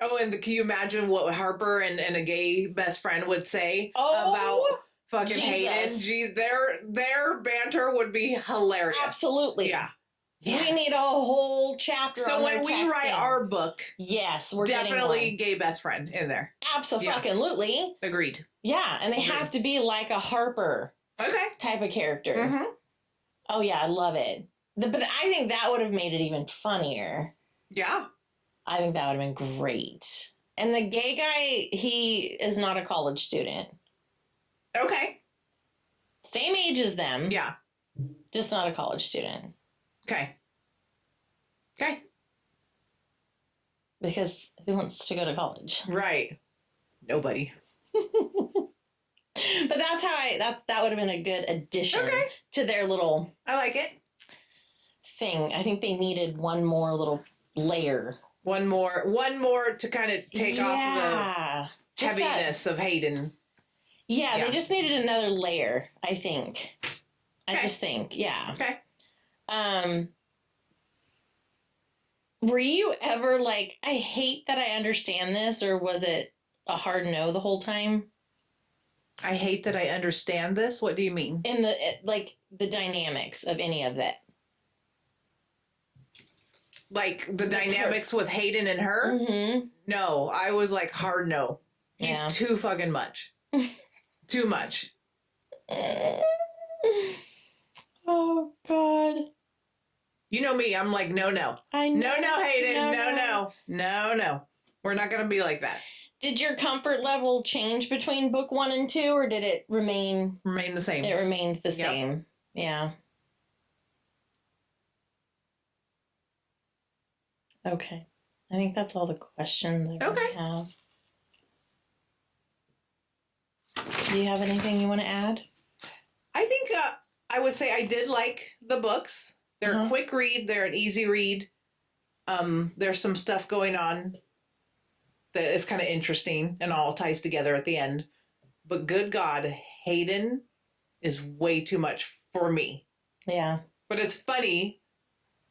Oh, and can you imagine what Harper and a gay best friend would say about fucking Jesus. Hayden? Jeez, their banter would be hilarious. Absolutely. Yeah. We need a whole chapter. So on when we texting. write our book, yes, we're definitely gay best friend in there. Absolutely. Agreed. Yeah, and they have to be like a Harper type of character. Mm-hmm. Oh yeah, I love it. But I think that would have made it even funnier. Yeah. I think that would have been great. And the gay guy, he is not a college student. Okay. Same age as them. Yeah. Just not a college student. Okay. Okay. Because who wants to go to college? Right. Nobody. But that's how that would have been a good addition to their little I like it. thing. I think they needed one more little layer. One more to kind of take off the heaviness of Hayden. Yeah, they just needed another layer, I think. I just think, yeah. Okay. Were you ever like, I hate that I understand this, or was it a hard no the whole time? I hate that I understand this. What do you mean? In the dynamics of any of that. Like the dynamics with Hayden and her? Mm-hmm. No, I was like hard no. He's too fucking much. Too much. Oh God. You know me, I'm like, no. I know. No, Hayden. No. We're not gonna be like that. Did your comfort level change between book 1 and 2, or did it remain the same? It remained the same. Yeah. Okay. I think that's all the questions I really have. Do you have anything you want to add? I think I would say I did like the books. They're a quick read. They're an easy read. There's some stuff going on that is kind of interesting and all ties together at the end. But good God, Hayden is way too much for me. Yeah. But it's funny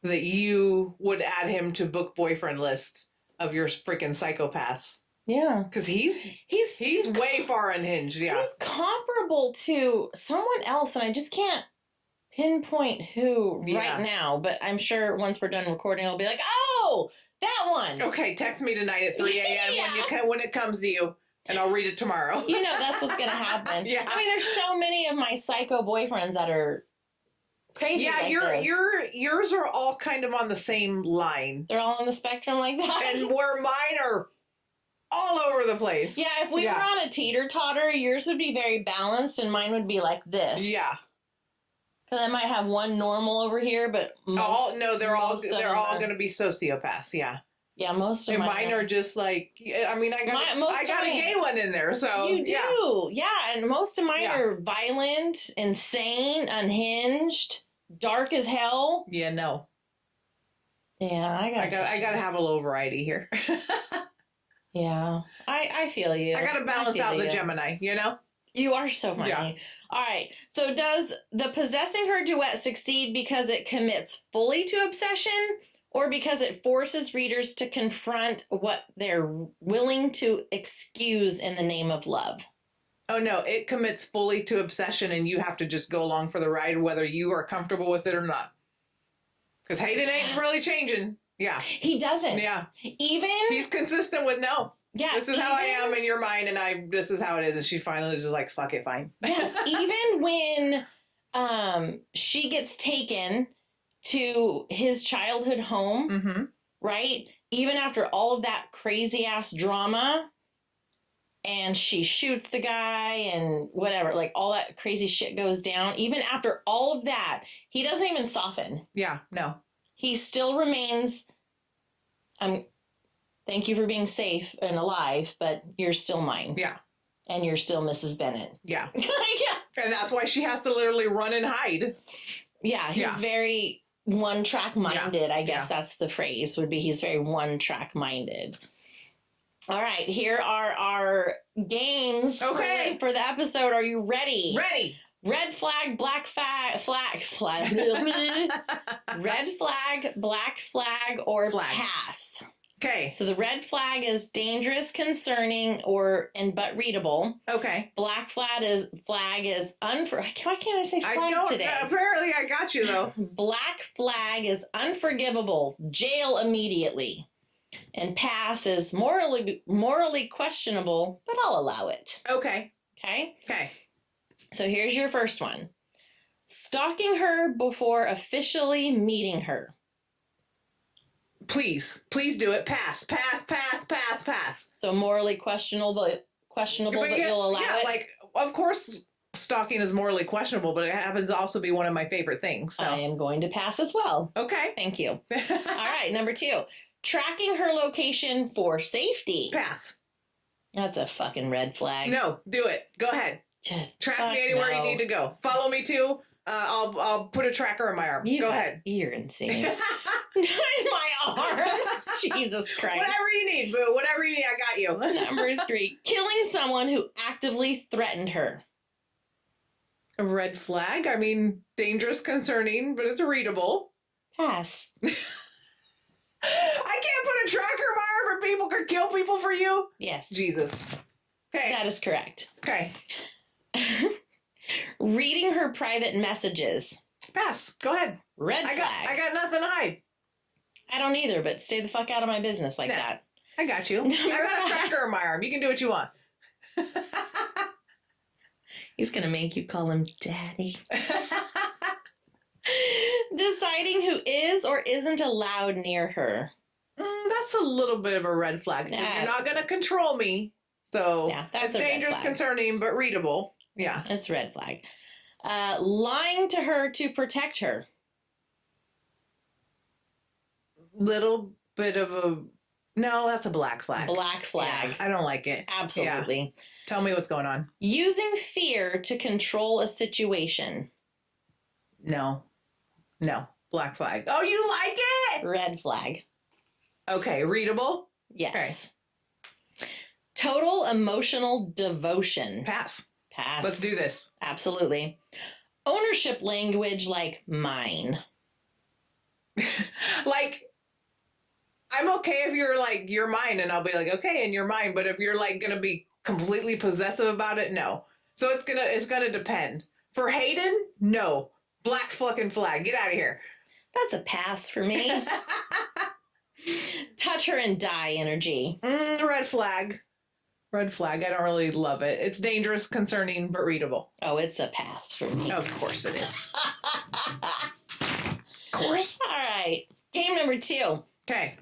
that you would add him to book boyfriend list of your freaking psychopaths. Yeah. Because he's way far unhinged. Yeah. He's comparable to someone else, and I just can't pinpoint who right now, but I'm sure once we're done recording, I'll be like, oh, that one. Okay, text me tonight at 3 a.m. when it comes to you, and I'll read it tomorrow. You know, that's what's going to happen. Yeah. I mean, there's so many of my psycho boyfriends that are crazy. Yeah, like yours are all kind of on the same line. They're all on the spectrum like that. And where mine are all over the place. Yeah, if we were on a teeter-totter, yours would be very balanced and mine would be like this. Yeah. Because I might have one normal over here, but they're all going to be sociopaths. Yeah. Yeah, most of mine are just like, I mean, I got a gay one in there, so you do, yeah. And most of mine are violent, insane, unhinged, dark as hell. Yeah, no. Yeah, I got to have a little variety here. Yeah, I feel you. I got to balance out the Gemini, you know. You are so funny. Yeah. All right. So does the Possessing Her Duet succeed because it commits fully to obsession, or because it forces readers to confront what they're willing to excuse in the name of love? Oh, no. It commits fully to obsession, and you have to just go along for the ride, whether you are comfortable with it or not. Because Hayden ain't really changing. Yeah. He doesn't. Yeah. He's consistent with no. Yeah, this is how I am in your mind, and this is how it is. And she finally just like, fuck it, fine. Yeah, even when she gets taken to his childhood home, right? Even after all of that crazy ass drama, and she shoots the guy and whatever, like all that crazy shit goes down. Even after all of that, he doesn't even soften. Yeah, no. He still remains. Thank you for being safe and alive, but you're still mine. Yeah. And you're still Mrs. Bennett. Yeah. Yeah. And that's why she has to literally run and hide. Yeah, he's very one-track minded. I guess that's the phrase would be. He's very one-track minded. All right, here are our games for the episode. Are you ready? Ready. red flag, black flag. Red flag, black flag, or Flag. pass. Okay. So the red flag is dangerous, concerning, but readable. Okay. Black flag is why can't I say flag I don't. today? Apparently, I got you though. Black flag is unforgivable, jail immediately. And pass is morally questionable, but I'll allow it. Okay. Okay? Okay. So here's your first one. Stalking her before officially meeting her. Please do it. Pass. So morally questionable, but you'll allow it? Like, of course, stalking is morally questionable, but it happens to also be one of my favorite things. So. I am going to pass as well. Okay. Thank you. All right, number 2. Tracking her location for safety. Pass. That's a fucking red flag. No, do it. Go ahead. Just Track me anywhere you need to go. Follow me too. I'll put a tracker on my arm. Go ahead. You're insane. My arm. Jesus Christ. Whatever you need, boo. Whatever you need, I got you. Number 3. Killing someone who actively threatened her. A red flag? I mean, dangerous, concerning, but it's readable. Pass. I can't put a tracker on my arm where people could kill people for you? Yes. Jesus. Okay. That is correct. Okay. Reading her private messages. Pass. Go ahead. Red flag. I got nothing to hide. I don't either, but stay the fuck out of my business like that. I got you. I got a tracker on my arm. You can do what you want. He's going to make you call him daddy. Deciding who is or isn't allowed near her. That's a little bit of a red flag. Because you're not going to control me. So that's it's a red dangerous, flag. Concerning, but readable. Yeah. It's red flag. Lying to her to protect her. Little bit of a... No, that's a black flag. Black flag. Yeah, I don't like it. Absolutely. Yeah. Tell me what's going on. Using fear to control a situation. No. Black flag. Oh, you like it? Red flag. Okay. Readable? Yes. Okay. Total emotional devotion. Pass. Pass. Let's do this. Absolutely. Ownership language like mine. Like, I'm okay if you're like, you're mine, and I'll be like, okay, and you're mine. But if you're like going to be completely possessive about it, no. So it's gonna depend. For Hayden, no. Black fucking flag. Get out of here. That's a pass for me. Touch her and die energy. Red flag. Red flag. I don't really love it. It's dangerous, concerning, but readable. Oh, it's a pass for me. Of course it is. Of course. All right. Game number 2. Okay.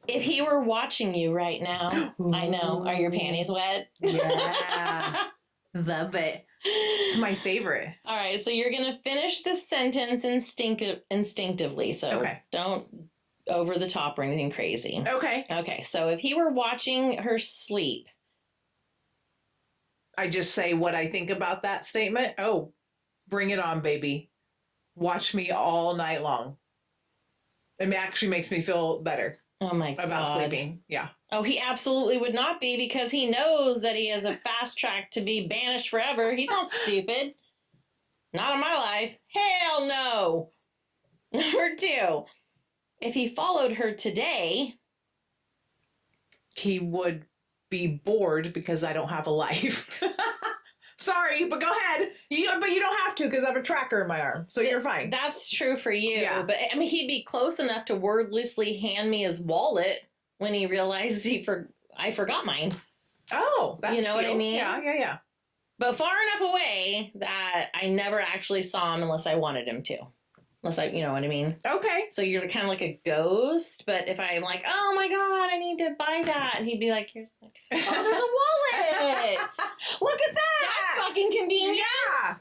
If he were watching you right now, I know. Are your panties wet? Yeah. Love it. It's my favorite. All right. So you're going to finish the sentence instinctively. So don't over the top or anything crazy. Okay. Okay. So if he were watching her sleep. I just say what I think about that statement. Oh, bring it on, baby. Watch me all night long. It actually makes me feel better. Oh my God. About sleeping. Yeah. Oh, he absolutely would not be because he knows that he has a fast track to be banished forever. He's not stupid. Not in my life. Hell no. Number 2. If he followed her today, he would be bored because I don't have a life. Sorry, but go ahead. But you don't have to because I have a tracker in my arm, so you're fine. That's true for you. Yeah. But I mean, he'd be close enough to wordlessly hand me his wallet when he realized I forgot mine. Oh, that's you know cute. what I mean? Yeah. But far enough away that I never actually saw him unless I wanted him to. Unless you know what I mean? Okay. So you're kind of like a ghost, but if I'm like, oh my God, I need to buy that. And he'd be like, here's like, oh, there's a wallet. Look at that. That's fucking convenient. Yeah.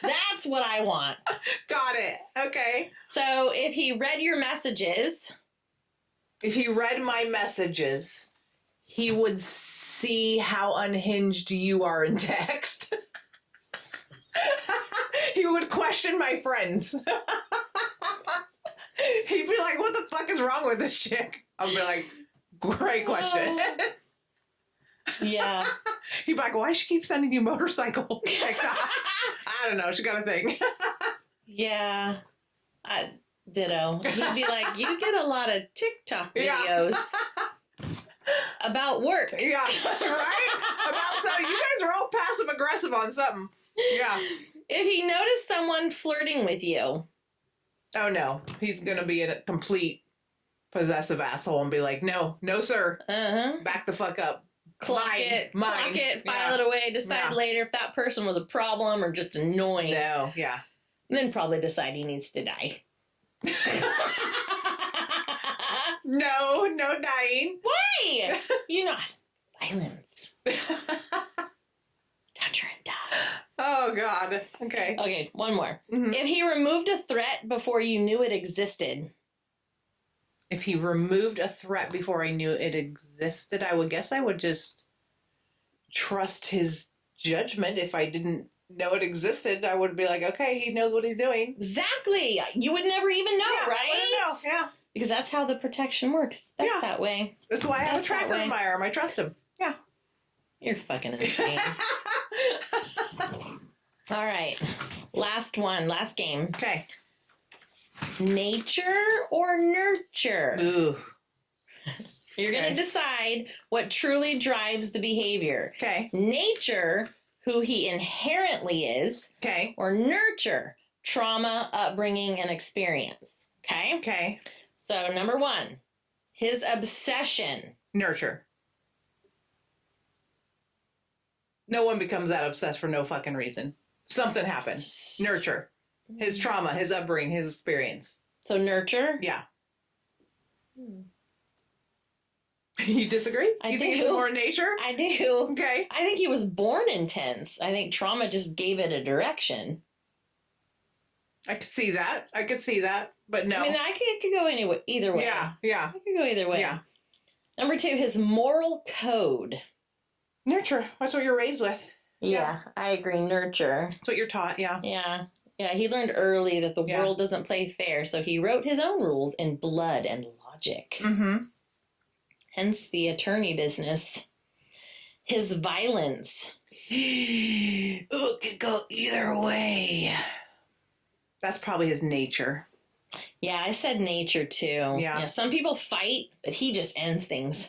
That's what I want. Got it. Okay. So if he read your messages. If he read my messages, he would see how unhinged you are in text. He would question my friends. He'd be like, what the fuck is wrong with this chick? I'll be like, great question. Yeah. He'd be like, why does she keep sending you motorcycle TikToks? I don't know. She got a thing. Yeah. Ditto. He'd be like, you get a lot of TikTok videos about work. Yeah, right? About something. You guys are all passive aggressive on something. Yeah. If he noticed someone flirting with you. Oh, no. He's going to be a complete possessive asshole and be like, no, sir. Back the fuck up. Clock it, file it away, decide later if that person was a problem or just annoying. No, yeah. Then probably decide he needs to die. No dying. Why? You know, violence. Torture and death. Oh, God. Okay. Okay, one more. Mm-hmm. If he removed a threat before you knew it existed. If he removed a threat before I knew it existed, I would guess I would just trust his judgment. If I didn't know it existed, I would be like, okay, he knows what he's doing. Exactly. You would never even know, right? I wouldn't know. Yeah. Because that's how the protection works. That's that way. That's why I have a tracker in my arm. I trust him. Yeah. You're fucking insane. All right. Last one. Last game. Okay. Nature or nurture? Ooh. You're going to decide what truly drives the behavior. Okay. Nature, who he inherently is. Okay. Or nurture, trauma, upbringing, and experience. Okay? Okay. So, number 1, his obsession. Nurture. No one becomes that obsessed for no fucking reason. Something happened. Nurture. His trauma, his upbringing, his experience. So, nurture? Yeah. You disagree? You think it's more nature? I do. Okay. I think he was born intense. I think trauma just gave it a direction. I could see that. But no. I mean, it could go either way. Yeah. It could go either way. Yeah. Number 2, his moral code. Nurture. That's what you're raised with. Yeah, I agree. Nurture. That's what you're taught, yeah. Yeah. Yeah, he learned early that the world doesn't play fair, so he wrote his own rules in blood and logic. Mm-hmm. Hence the attorney business. His violence. It could go either way. That's probably his nature. Yeah, I said nature too. Yeah. Some people fight, but he just ends things.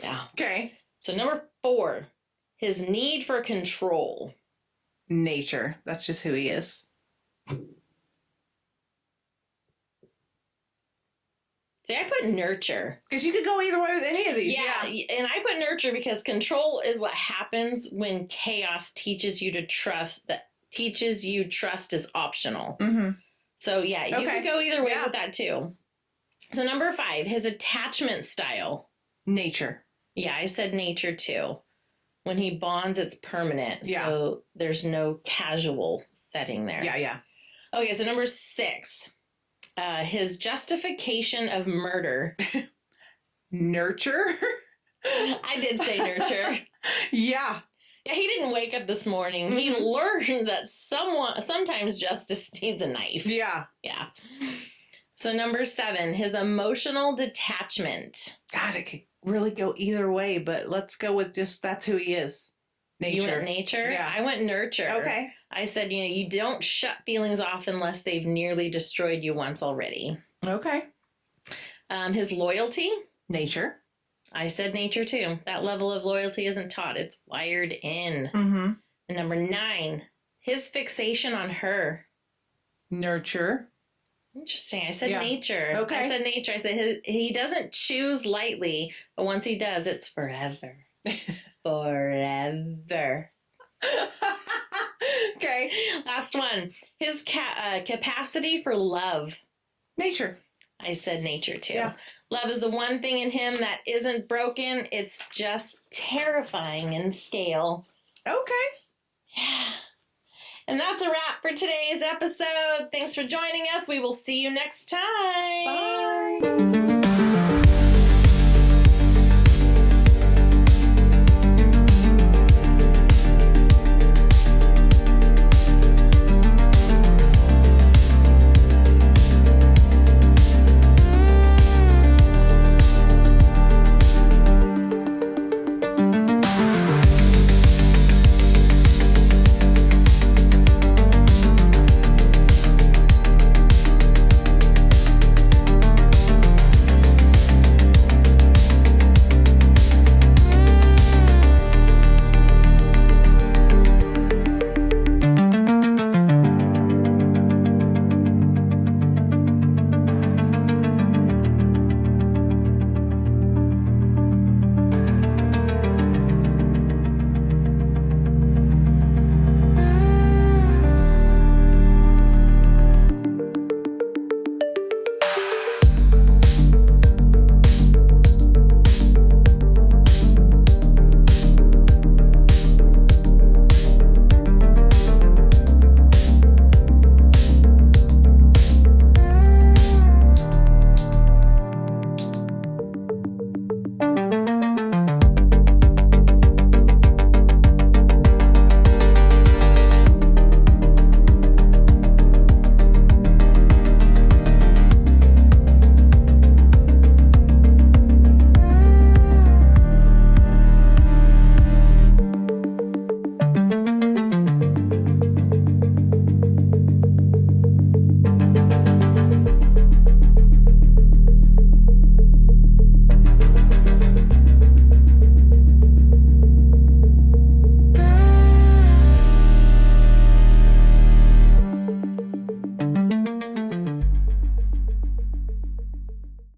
Yeah. Okay. So number 4, his need for control. Nature. That's just who he is. See, I put nurture. Because you could go either way with any of these. Yeah, and I put nurture because control is what happens when chaos teaches you trust is optional. Mm-hmm. So, yeah, you could go either way with that, too. So, number 5, his attachment style. Nature. Yeah, I said nature, too. When he bonds, it's permanent. Yeah. So, there's no casual setting there. Yeah. Okay, so number 6, his justification of murder. Nurture? I did say nurture. Yeah. Yeah, he didn't wake up this morning. Mm-hmm. He learned that sometimes justice needs a knife. Yeah. Yeah. So number 7, his emotional detachment. God, it could really go either way, but let's go with just that's who he is. Nature. You went nature? Yeah. I went nurture. Okay. I said, you don't shut feelings off unless they've nearly destroyed you once already. Okay. His loyalty. Nature. I said nature too. That level of loyalty isn't taught. It's wired in. Mm-hmm. And number 9, his fixation on her. Nurture. Interesting. I said nature. Okay. I said nature. I said he doesn't choose lightly, but once he does, it's forever. Forever. Okay. Last one. His capacity for love. Nature. I said nature too. Yeah. Love is the one thing in him that isn't broken. It's just terrifying in scale. Okay. Yeah. And that's a wrap for today's episode. Thanks for joining us. We will see you next time. Bye.